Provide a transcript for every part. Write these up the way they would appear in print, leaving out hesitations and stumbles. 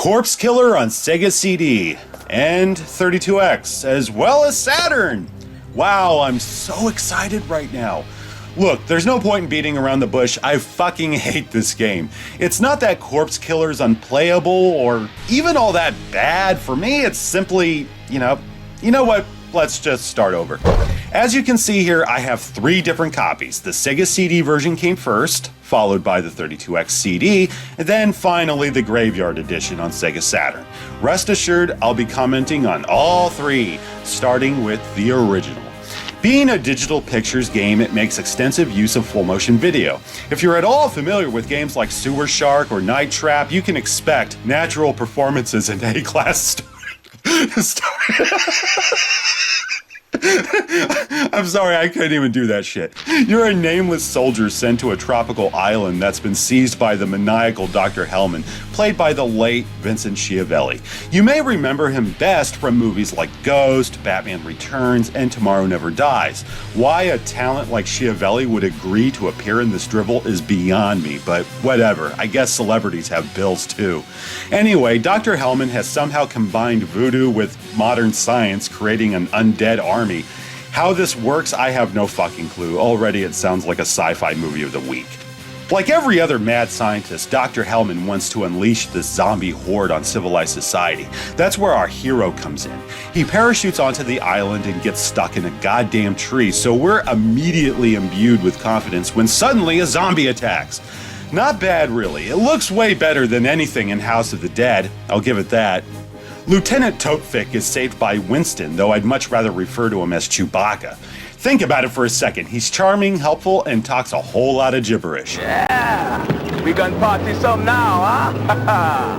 Corpse Killer on Sega CD and 32X, as well as Saturn. Wow, I'm so excited right now. Look, there's no point in beating around the bush. I fucking hate this game. It's not that Corpse Killer's unplayable or even all that bad. For me, it's simply, you know what? Let's just start over. As you can see here, I have 3 different copies. The Sega CD version came first, followed by the 32X CD, and then finally the Graveyard Edition on Sega Saturn. Rest assured, I'll be commenting on all 3, starting with the original. Being a digital pictures game, it makes extensive use of full motion video. If you're at all familiar with games like Sewer Shark or Night Trap, you can expect natural performances in A-class story. I'm sorry, I couldn't even do that shit. You're a nameless soldier sent to a tropical island that's been seized by the maniacal Dr. Hellman, played by the late Vincent Schiavelli. You may remember him best from movies like Ghost, Batman Returns, and Tomorrow Never Dies. Why a talent like Schiavelli would agree to appear in this drivel is beyond me, but whatever. I guess celebrities have bills too. Anyway, Dr. Hellman has somehow combined voodoo with modern science, creating an undead army. How this works, I have no fucking clue. Already it sounds like a sci-fi movie of the week. Like every other mad scientist, Dr. Hellman wants to unleash this zombie horde on civilized society. That's where our hero comes in. He parachutes onto the island and gets stuck in a goddamn tree, so we're immediately imbued with confidence when suddenly a zombie attacks. Not bad, really. It looks way better than anything in House of the Dead, I'll give it that. Lieutenant Totefic is saved by Winston, though I'd much rather refer to him as Chewbacca. Think about it for a second. He's charming, helpful, and talks a whole lot of gibberish. Yeah, we gon' party some now, huh?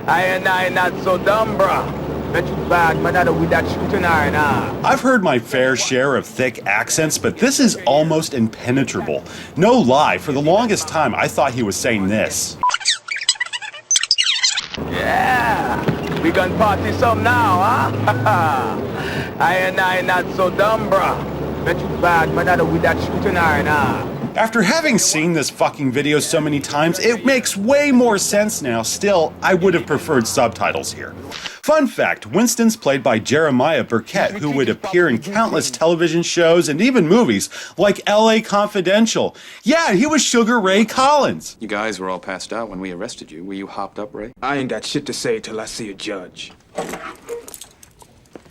I not so dumb, bruh. Bet you bad, man, I with that shooting iron, huh? I've heard my fair share of thick accents, but this is almost impenetrable. No lie, for the longest time I thought he was saying this. Yeah, we gon' party some now, huh? I not so dumb, bruh. Bet you bad, man, I with that shooting iron, huh? After having seen this fucking video so many times, it makes way more sense now. Still, I would have preferred subtitles here. Fun fact, Winston's played by Jeremiah Burkett, who would appear in countless television shows and even movies like LA Confidential. Yeah, he was Sugar Ray Collins. You guys were all passed out when we arrested you. Were you hopped up, Ray? I ain't got shit to say till I see a judge.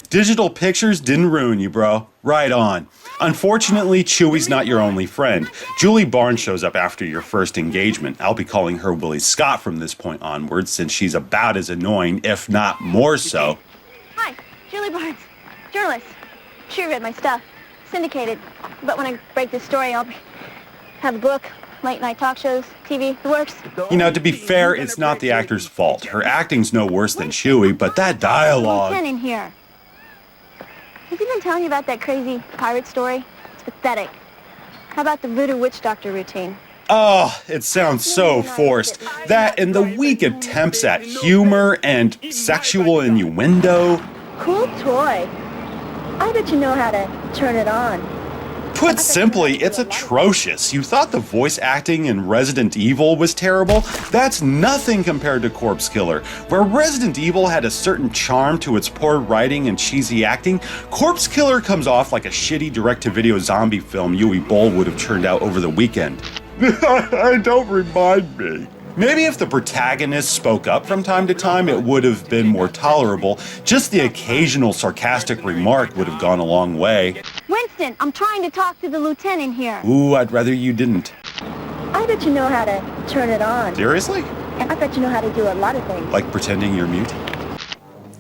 Digital pictures didn't ruin you, bro. Right on. Unfortunately, Chewie's not your only friend. Julie Barnes shows up after your first engagement. I'll be calling her Willie Scott from this point onwards, since she's about as annoying, if not more so. Hi, Julie Barnes, journalist. She read my stuff, syndicated. But when I break this story, I'll have a book, late night talk shows, TV, the works. You know, to be fair, it's not the actor's fault. Her acting's no worse than Chewie, but that dialogue... in here. Has he been telling you about that crazy pirate story? It's pathetic. How about the voodoo witch doctor routine? Oh, it sounds so forced. That and the weak attempts at humor and sexual innuendo. Cool toy. I bet you know how to turn it on. Put simply, it's atrocious. You thought the voice acting in Resident Evil was terrible? That's nothing compared to Corpse Killer. Where Resident Evil had a certain charm to its poor writing and cheesy acting, Corpse Killer comes off like a shitty direct-to-video zombie film Uwe Boll would have churned out over the weekend. Don't remind me. Maybe if the protagonist spoke up from time to time, it would have been more tolerable. Just the occasional sarcastic remark would have gone a long way. Winston, I'm trying to talk to the lieutenant here. Ooh, I'd rather you didn't. I bet you know how to turn it on. Seriously? And I bet you know how to do a lot of things. Like pretending you're mute?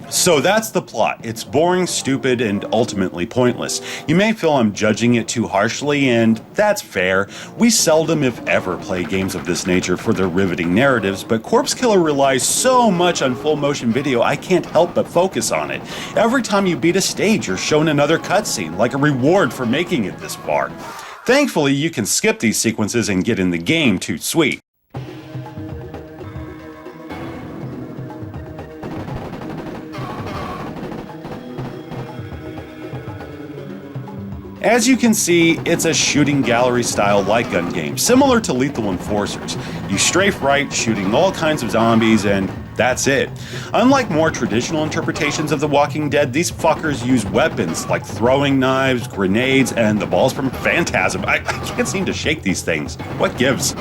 So that's the plot. It's boring, stupid, and ultimately pointless. You may feel I'm judging it too harshly, and that's fair. We seldom, if ever, play games of this nature for their riveting narratives, but Corpse Killer relies so much on full motion video I can't help but focus on it. Every time you beat a stage, you're shown another cutscene, like a reward for making it this far. Thankfully, you can skip these sequences and get in the game too sweet. As you can see, it's a shooting gallery style light gun game, similar to Lethal Enforcers. You strafe right, shooting all kinds of zombies, and that's it. Unlike more traditional interpretations of The Walking Dead, these fuckers use weapons like throwing knives, grenades, and the balls from Phantasm. I can't seem to shake these things. What gives?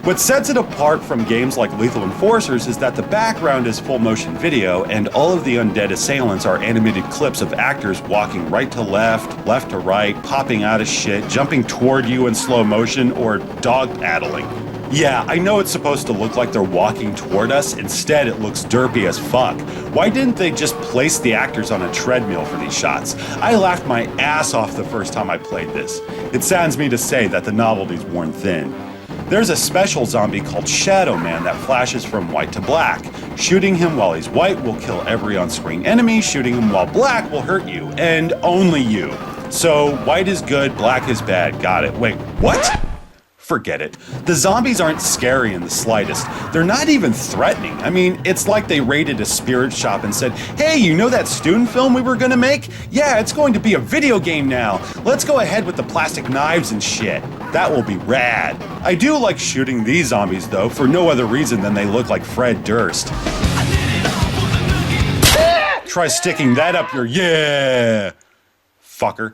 What sets it apart from games like Lethal Enforcers is that the background is full motion video and all of the undead assailants are animated clips of actors walking right to left, left to right, popping out of shit, jumping toward you in slow motion, or dog paddling. Yeah, I know it's supposed to look like they're walking toward us, instead it looks derpy as fuck. Why didn't they just place the actors on a treadmill for these shots? I laughed my ass off the first time I played this. It saddens me to say that the novelty's worn thin. There's a special zombie called Shadow Man that flashes from white to black. Shooting him while he's white will kill every on-screen enemy, shooting him while black will hurt you, and only you. So, white is good, black is bad, got it. Wait, what? Forget it. The zombies aren't scary in the slightest. They're not even threatening. I mean, it's like they raided a spirit shop and said, "Hey, you know that student film we were gonna make? Yeah, it's going to be a video game now. Let's go ahead with the plastic knives and shit. That will be rad." I do like shooting these zombies though, for no other reason than they look like Fred Durst. Try sticking that up your yeah, fucker.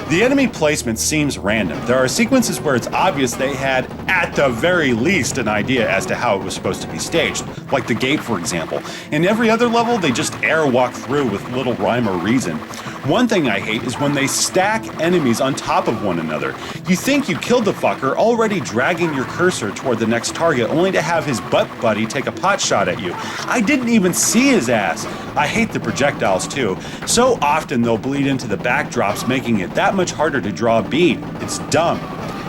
The enemy placement seems random. There are sequences where it's obvious they had, at the very least, an idea as to how it was supposed to be staged, like the gate, for example. In every other level, they just airwalk through with little rhyme or reason. One thing I hate is when they stack enemies on top of one another. You think you killed the fucker, already dragging your cursor toward the next target, only to have his butt buddy take a pot shot at you. I didn't even see his ass. I hate the projectiles too. So often they'll bleed into the backdrops, making it that much harder to draw a bead. It's dumb.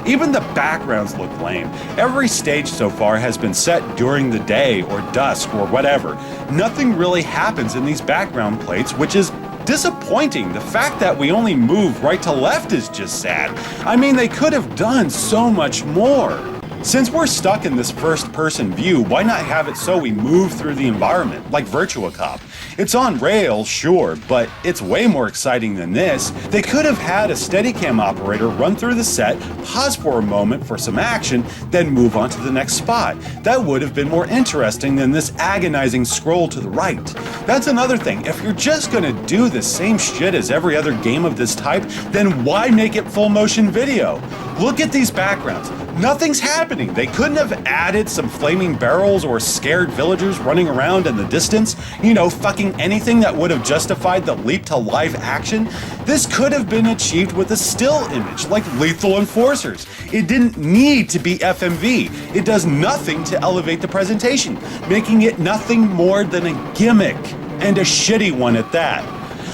Even the backgrounds look lame. Every stage so far has been set during the day or dusk or whatever. Nothing really happens in these background plates, which is disappointing. The fact that we only move right to left is just sad. I mean, they could have done so much more. Since we're stuck in this first-person view, why not have it so we move through the environment, like Virtua Cop? It's on rails, sure, but it's way more exciting than this. They could have had a Steadicam operator run through the set, pause for a moment for some action, then move on to the next spot. That would have been more interesting than this agonizing scroll to the right. That's another thing. If you're just gonna do the same shit as every other game of this type, then why make it full motion video? Look at these backgrounds. Nothing's happening. They couldn't have added some flaming barrels or scared villagers running around in the distance. You know, fucking anything that would have justified the leap to live action. This could have been achieved with a still image, like Lethal Enforcers. It didn't need to be FMV. It does nothing to elevate the presentation, making it nothing more than a gimmick, and a shitty one at that.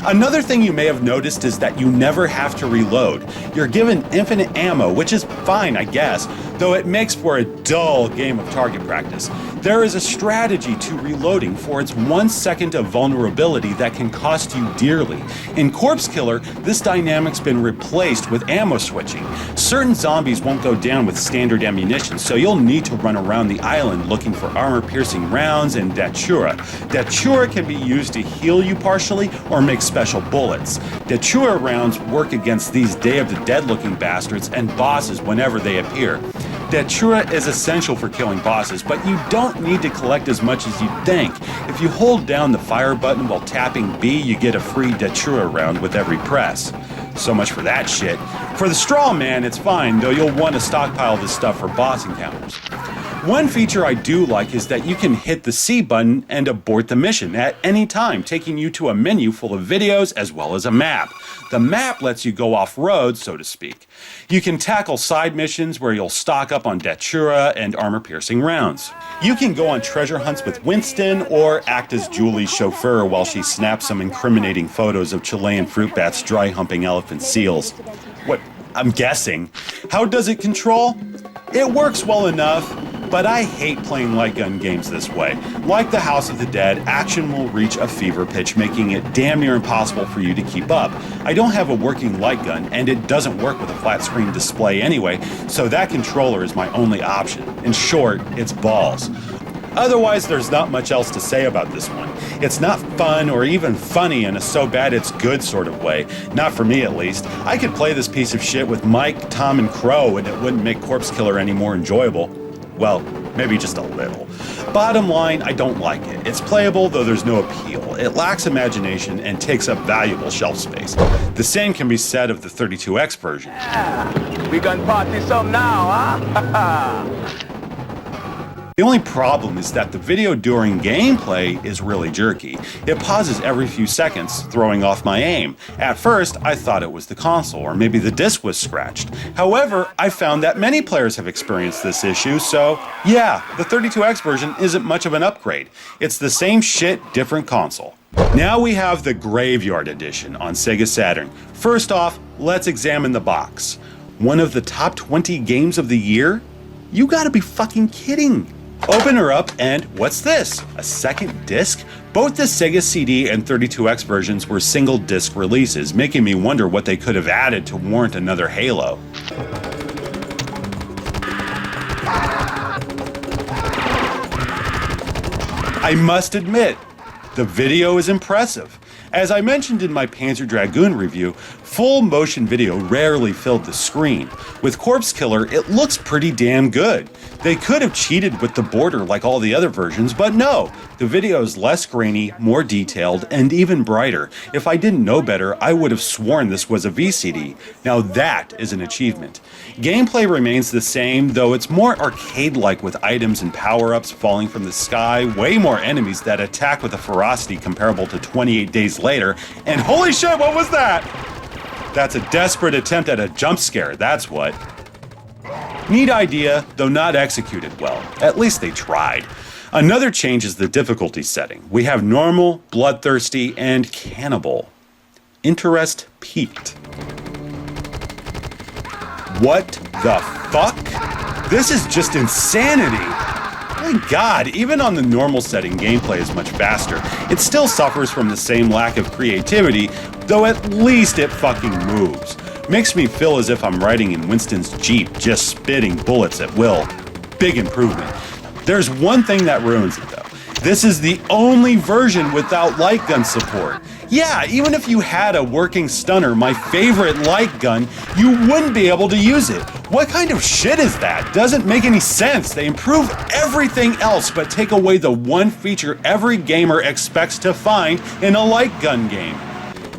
Another thing you may have noticed is that you never have to reload. You're given infinite ammo, which is fine, I guess, though it makes for a dull game of target practice. There is a strategy to reloading for its 1 second of vulnerability that can cost you dearly. In Corpse Killer, this dynamic's been replaced with ammo switching. Certain zombies won't go down with standard ammunition, so you'll need to run around the island looking for armor-piercing rounds and Datura. Datura can be used to heal you partially or make special bullets. Datura rounds work against these Day of the Dead looking bastards and bosses whenever they appear. Datura is essential for killing bosses, but you don't need to collect as much as you think. If you hold down the fire button while tapping B, you get a free Datura round with every press. So much for that shit. For the straw man, it's fine, though you'll want to stockpile this stuff for boss encounters. One feature I do like is that you can hit the C button and abort the mission at any time, taking you to a menu full of videos as well as a map. The map lets you go off-road, so to speak. You can tackle side missions where you'll stock up on Datura and armor-piercing rounds. You can go on treasure hunts with Winston or act as Julie's chauffeur while she snaps some incriminating photos of Chilean fruit bats dry-humping elephant seals. What? I'm guessing. How does it control? It works well enough, but I hate playing light gun games this way. Like the House of the Dead, action will reach a fever pitch, making it damn near impossible for you to keep up. I don't have a working light gun, and it doesn't work with a flat screen display anyway, so that controller is my only option. In short, it's balls. Otherwise, there's not much else to say about this one. It's not fun or even funny in a so bad it's good sort of way. Not for me, at least. I could play this piece of shit with Mike, Tom, and Crow, and it wouldn't make Corpse Killer any more enjoyable. Well, maybe just a little. Bottom line, I don't like it. It's playable, though there's no appeal. It lacks imagination and takes up valuable shelf space. The same can be said of the 32X version. Yeah, we gonna party some now, huh? The only problem is that the video during gameplay is really jerky. It pauses every few seconds, throwing off my aim. At first, I thought it was the console, or maybe the disc was scratched. However, I found that many players have experienced this issue, so yeah, the 32X version isn't much of an upgrade. It's the same shit, different console. Now we have the Graveyard Edition on Sega Saturn. First off, let's examine the box. One of the top 20 games of the year? You gotta be fucking kidding. Open her up and what's this? A second disc? Both the Sega CD and 32X versions were single disc releases, making me wonder what they could have added to warrant another Halo. I must admit, the video is impressive. As I mentioned in my Panzer Dragoon review, full motion video rarely filled the screen. With Corpse Killer, it looks pretty damn good. They could have cheated with the border like all the other versions, but no. The video is less grainy, more detailed, and even brighter. If I didn't know better, I would have sworn this was a VCD. Now that is an achievement. Gameplay remains the same, though it's more arcade-like with items and power-ups falling from the sky, way more enemies that attack with a ferocity comparable to 28 Days Later, and holy shit, what was that? That's a desperate attempt at a jump scare, that's what. Neat idea, though not executed well. At least they tried. Another change is the difficulty setting. We have normal, bloodthirsty, and cannibal. Interest peaked. What the fuck? This is just insanity! My god, even on the normal setting, gameplay is much faster. It still suffers from the same lack of creativity, though at least it fucking moves. Makes me feel as if I'm riding in Winston's Jeep, just spitting bullets at will. Big improvement. There's one thing that ruins it though. This is the only version without light gun support. Yeah, even if you had a working stunner, my favorite light gun, you wouldn't be able to use it. What kind of shit is that? Doesn't make any sense. They improve everything else but take away the one feature every gamer expects to find in a light gun game.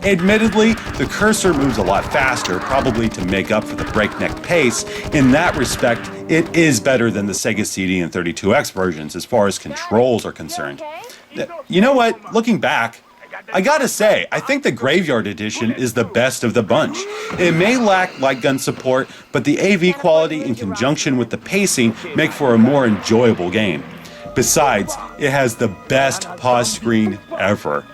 Admittedly, the cursor moves a lot faster, probably to make up for the breakneck pace. In that respect, it is better than the Sega CD and 32X versions as far as controls are concerned. You know what? Looking back, I gotta say, I think the Graveyard Edition is the best of the bunch. It may lack light gun support, but the AV quality in conjunction with the pacing make for a more enjoyable game. Besides, it has the best pause screen ever.